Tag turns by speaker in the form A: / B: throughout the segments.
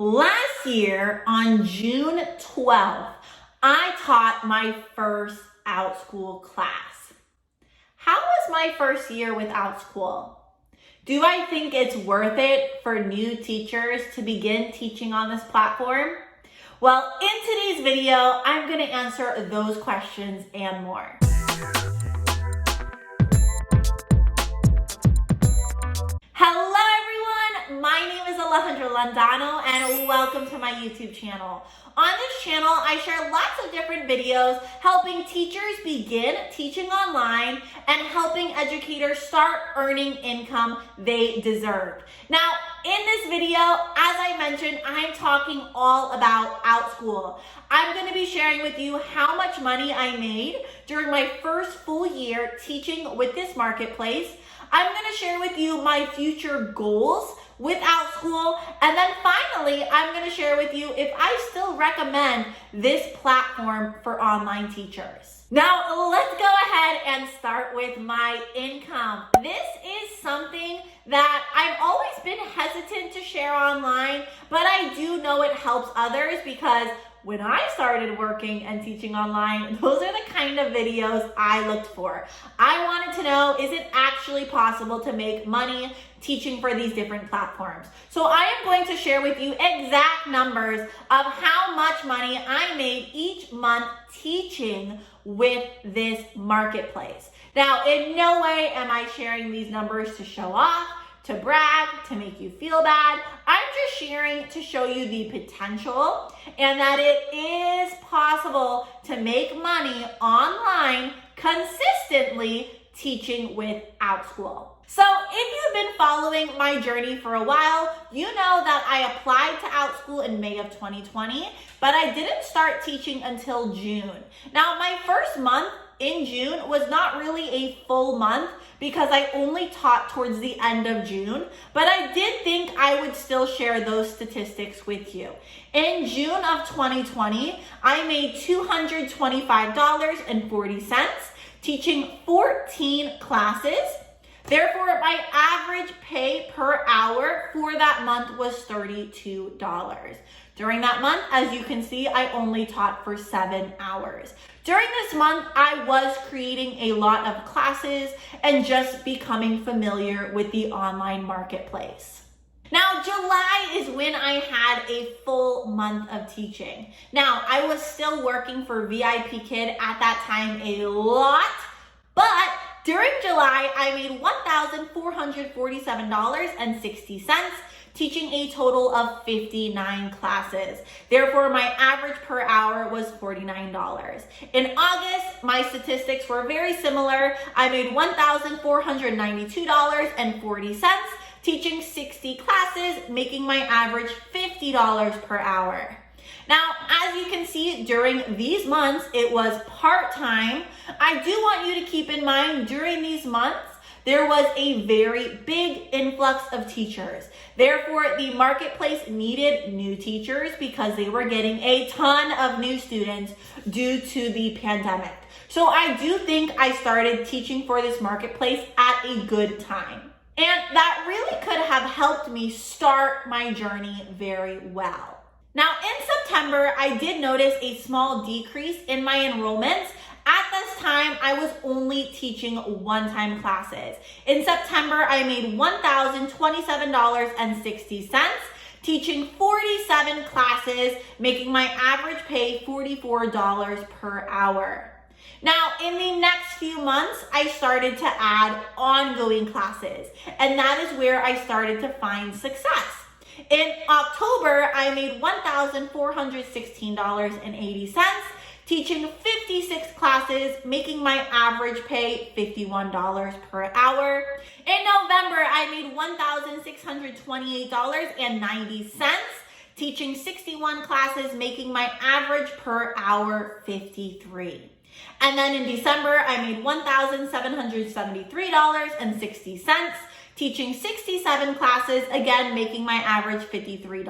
A: Last year on June 12th, I taught my first Outschool class. How was my first year with Outschool? Do I think it's worth it for new teachers to begin teaching on this platform? Well, in today's video, I'm going to answer those questions and more. Hello everyone, my name is Alejandra and welcome to my YouTube channel. On this channel, I share lots of different videos helping teachers begin teaching online and helping educators start earning income they deserve. Now, in this video, as I mentioned, I'm talking all about Outschool. I'm going to be sharing with you how much money I made during my first full year teaching with this marketplace. I'm going to share with you my future goals with Outschool, and then finally, I'm going to share with you if I still recommend this platform for online teachers. Now, let's go ahead and start with my income. This is something that I've always been hesitant to share online, but I do know it helps others because when I started working and teaching online, those are the kind of videos I looked for. I wanted to know, is it actually possible to make money teaching for these different platforms? So I am going to share with you exact numbers of how much money I made each month teaching with this marketplace. Now, in no way am I sharing these numbers to show off, to brag, to make you feel bad. I'm just sharing to show you the potential and that it is possible to make money online consistently teaching with Outschool. So if you've been following my journey for a while, you know that I applied to Outschool in May of 2020, but I didn't start teaching until June. Now, my first month in June was not really a full month because I only taught towards the end of June, but I did think I would still share those statistics with you. In June of 2020, I made $225.40 teaching 14 classes. Therefore, my average pay per hour for that month was $32. During that month, as you can see, I only taught for 7 hours. During this month, I was creating a lot of classes and just becoming familiar with the online marketplace. Now, July is when I had a full month of teaching. Now, I was still working for VIP Kid at that time a lot, but during July, I made $1,447.60, teaching a total of 59 classes. Therefore, my average per hour was $49. In August, my statistics were very similar. I made $1,492.40, teaching 60 classes, making my average $50 per hour. Now, as you can see, during these months, it was part-time. I do want you to keep in mind, during these months, there was a very big influx of teachers. Therefore, the marketplace needed new teachers because they were getting a ton of new students due to the pandemic. So I do think I started teaching for this marketplace at a good time. And that really could have helped me start my journey very well. Now, in September, I did notice a small decrease in my enrollments. At this time, I was only teaching one-time classes. In September, I made $1,027.60, teaching 47 classes, making my average pay $44 per hour. Now, in the next few months, I started to add ongoing classes, and that is where I started to find success. In October, I made $1,416.80, teaching 56 classes, making my average pay $51 per hour. In November, I made $1,628.90, teaching 61 classes, making my average per hour $53. And then in December, I made $1,773.60, teaching 67 classes, again, making my average $53.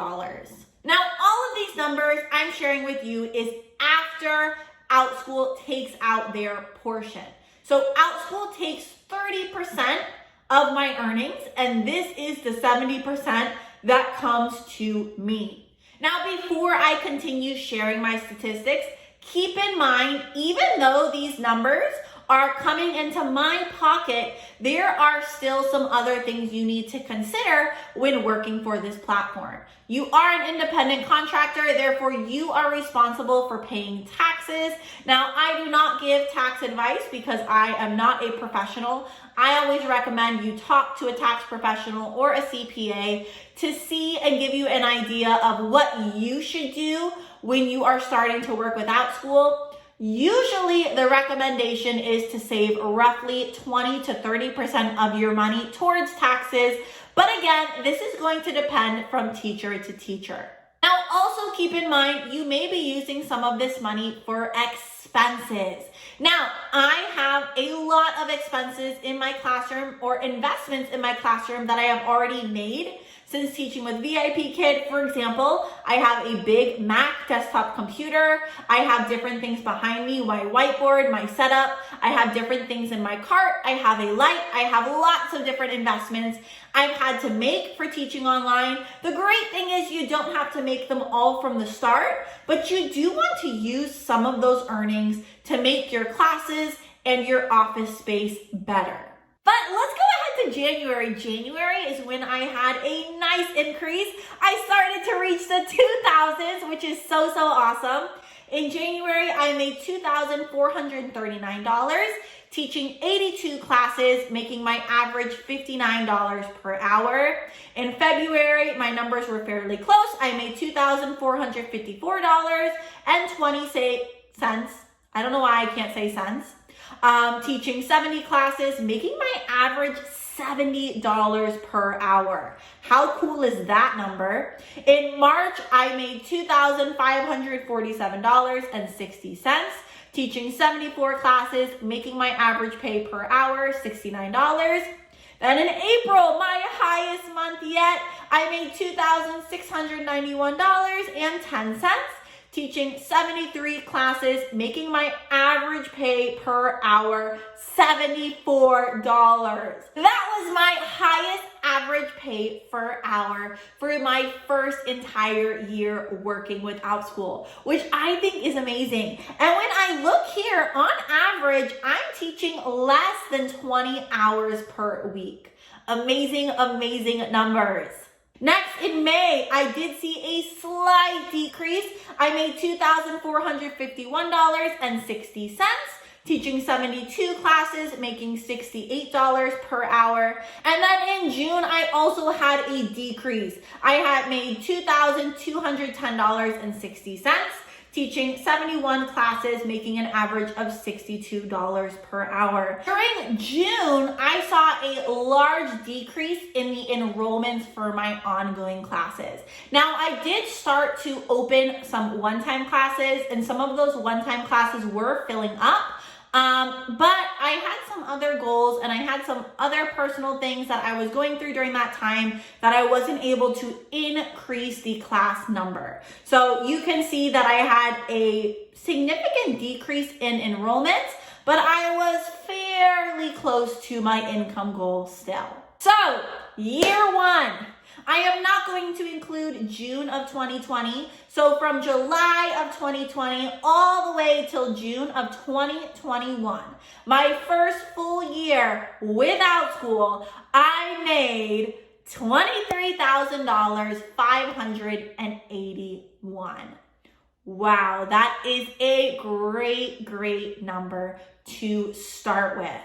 A: Now, all of these numbers I'm sharing with you is after Outschool takes out their portion. So Outschool takes 30% of my earnings, and this is the 70% that comes to me. Now, before I continue sharing my statistics, keep in mind, even though these numbers are coming into my pocket, there are still some other things you need to consider when working for this platform. You are an independent contractor, therefore you are responsible for paying taxes. Now, I do not give tax advice because I am not a professional. I always recommend you talk to a tax professional or a CPA to see and give you an idea of what you should do when you are starting to work with Outschool. Usually the recommendation is to save roughly 20 to 30% of your money towards taxes. But again, this is going to depend from teacher to teacher. Now, also keep in mind, you may be using some of this money for expenses. Now, I have a lot of expenses in my classroom or investments in my classroom that I have already made since teaching with VIP Kid. For example, I have a big Mac desktop computer. I have different things behind me, my whiteboard, my setup. I have different things in my cart. I have a light. I have lots of different investments I've had to make for teaching online. The great thing is you don't have to make them all from the start, but you do want to use some of those earnings to make your classes and your office space better. But let's go ahead to January. January is when I had a nice increase. I started to reach the 2000s, which is so awesome. In January, I made $2,439, teaching 82 classes, making my average $59 per hour. In February, my numbers were fairly close. I made $2,454.20. I don't know why I can't say cents. Teaching 70 classes, making my average $70 per hour. How cool is that number? In March, I made $2,547.60, teaching 74 classes, making my average pay per hour $69. Then in April, my highest month yet, I made $2,691.10. teaching 73 classes, making my average pay per hour $74. That was my highest average pay per hour for my first entire year working with Outschool, which I think is amazing. And when I look here, on average, I'm teaching less than 20 hours per week. Amazing, amazing numbers. Next, in May, I did see a slight decrease. I made $2,451.60, teaching 72 classes, making $68 per hour. And then in June, I also had a decrease. I had made $2,210.60, teaching 71 classes, making an average of $62 per hour. During June, I saw a large decrease in the enrollments for my ongoing classes. Now, I did start to open some one-time classes, and some of those one-time classes were filling up. But I had some other goals and I had some other personal things that I was going through during that time that I wasn't able to increase the class number. So you can see that I had a significant decrease in enrollments, but I was fairly close to my income goal still. So year one, I am not going to include June of 2020. So from July of 2020 all the way till June of 2021, my first full year with Outschool, I made $23,581. Wow, that is a great number to start with.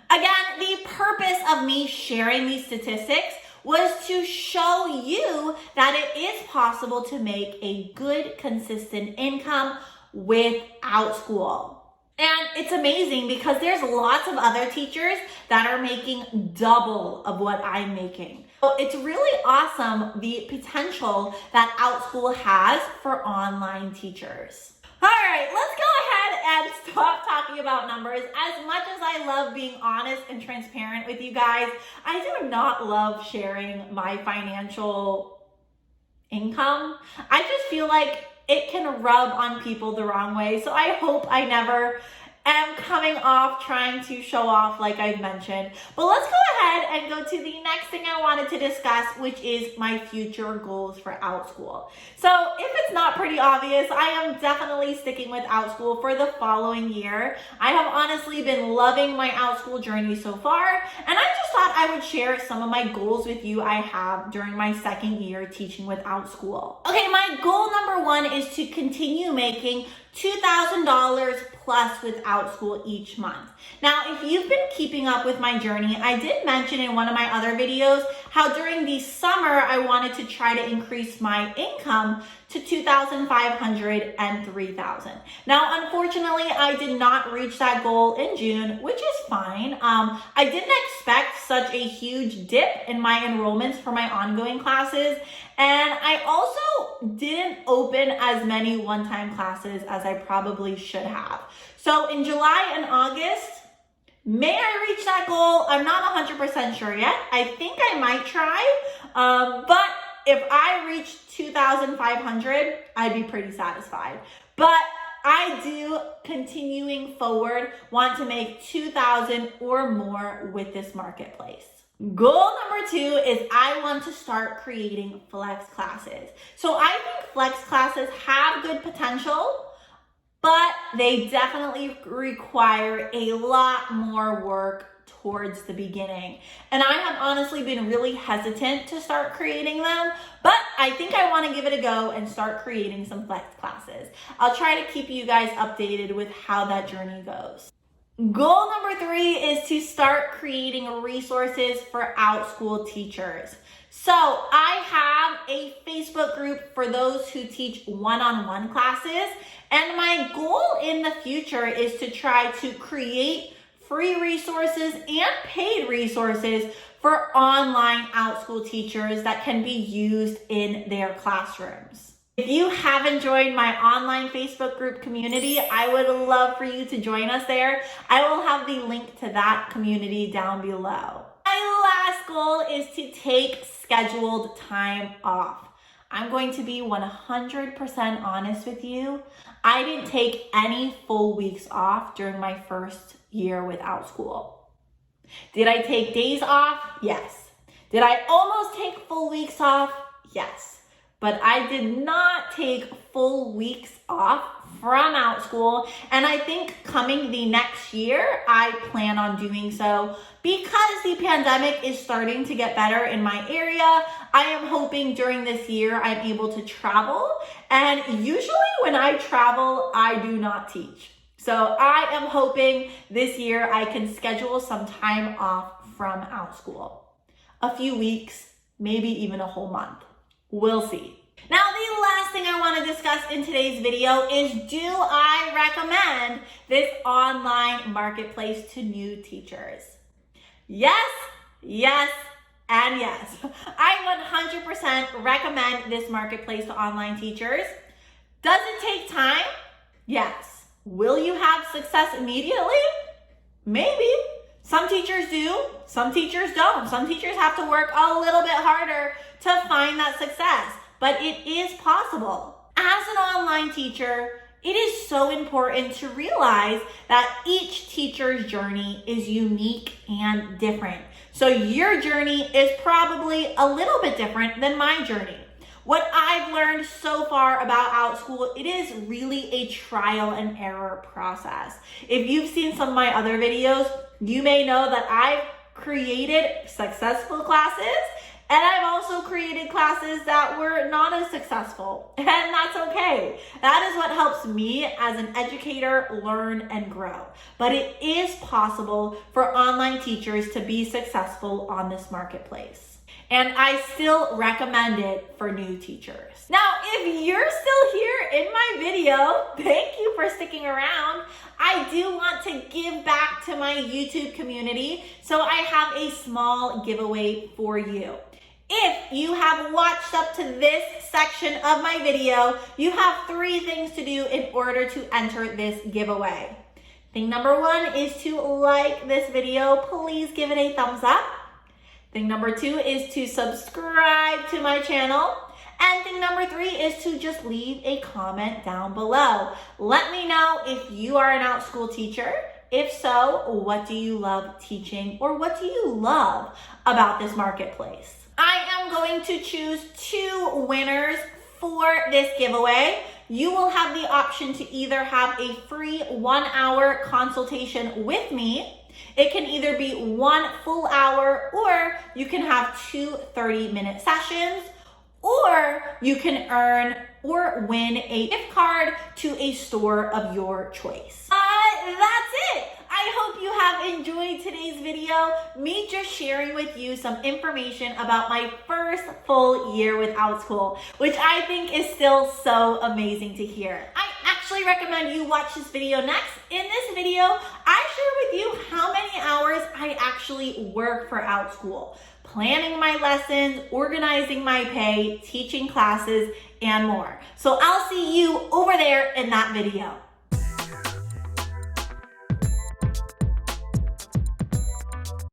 A: Again, the purpose of me sharing these statistics was to show you that it is possible to make a good, consistent income with Outschool. And it's amazing because there's lots of other teachers that are making double of what I'm making. So it's really awesome, the potential that Outschool has for online teachers. All right, let's go ahead and stop talking about numbers. As much as I love being honest and transparent with you guys, I do not love sharing my financial income. I just feel like it can rub on people the wrong way. So I hope I never am coming off trying to show off like I've mentioned. But let's go ahead and go to the next thing I wanted to discuss, which is my future goals for Outschool. So if it's not pretty obvious, I am definitely sticking with Outschool for the following year. I have honestly been loving my Outschool journey so far, and I just thought I would share some of my goals with you I have during my second year teaching with Outschool. Okay, my goal number one is to continue making $2,000 plus with Outschool each month. Now, if you've been keeping up with my journey, I did mention in one of my other videos how during the summer I wanted to try to increase my income to $2,500 and $3,000. Now, unfortunately, I did not reach that goal in June, which is fine. I didn't expect such a huge dip in my enrollments for my ongoing classes, and I also didn't open as many one-time classes as I probably should have. So in July and August, may I reach that goal? I'm not 100% sure yet. I think I might try, but if I reach 2,500, I'd be pretty satisfied. But I do, continuing forward, want to make 2,000 or more with this marketplace. Goal number two is I want to start creating flex classes. So I think flex classes have good potential, but they definitely require a lot more work towards the beginning. And I have honestly been really hesitant to start creating them, but I think I want to give it a go and start creating some flex classes. I'll try to keep you guys updated with how that journey goes. Goal number three is to start creating resources for Outschool teachers. So I have a Facebook group for those who teach one-on-one classes, and my goal in the future is to try to create free resources and paid resources for online Outschool teachers that can be used in their classrooms. If you haven't joined my online Facebook group community, I would love for you to join us there. I will have the link to that community down below. My last goal is to take scheduled time off. I'm going to be 100% honest with you. I didn't take any full weeks off during my first year with Outschool. Did I take days off? Yes. Did I almost take full weeks off? Yes. But I did not take full weeks off from Outschool, and I think coming the next year, I plan on doing so because the pandemic is starting to get better in my area. I am hoping during this year I'm able to travel, and usually when I travel, I do not teach. So I am hoping this year I can schedule some time off from Outschool. A few weeks, maybe even a whole month. We'll see. Now, the last thing I want to discuss in today's video is, do I recommend this online marketplace to new teachers? Yes, yes, and yes. I 100% recommend this marketplace to online teachers. Does it take time? Yes. Will you have success immediately? Maybe. Some teachers do, some teachers don't. Some teachers have to work a little bit harder to find that success. But it is possible. As an online teacher, it is so important to realize that each teacher's journey is unique and different. So your journey is probably a little bit different than my journey. What I've learned so far about Outschool, it is really a trial and error process. If you've seen some of my other videos, you may know that I've created successful classes, and I've also created classes that were not as successful, and that's okay. That is what helps me as an educator learn and grow. But it is possible for online teachers to be successful on this marketplace. And I still recommend it for new teachers. Now, if you're still here in my video, thank you for sticking around. I do want to give back to my YouTube community, so I have a small giveaway for you. If you have watched up to this section of my video, you have 3 things to do in order to enter this giveaway. Thing number 1 is to like this video. Please give it a thumbs up. Thing number 2 is to subscribe to my channel. And thing number 3 is to just leave a comment down below. Let me know if you are an Outschool teacher. If so, what do you love teaching, or what do you love about this marketplace? I am going to choose 2 winners for this giveaway. You will have the option to either have a free 1-hour consultation with me. It can either be 1 full hour, or you can have 2 30-minute sessions, or you can earn or win a gift card to a store of your choice. That's it. I hope you have enjoyed today's video, me just sharing with you some information about my first full year with Outschool, which I think is still so amazing to hear. I actually recommend you watch this video next. In this video, I share with you how many hours I actually work for Outschool, planning my lessons, organizing my pay, teaching classes, and more. So I'll see you over there in that video.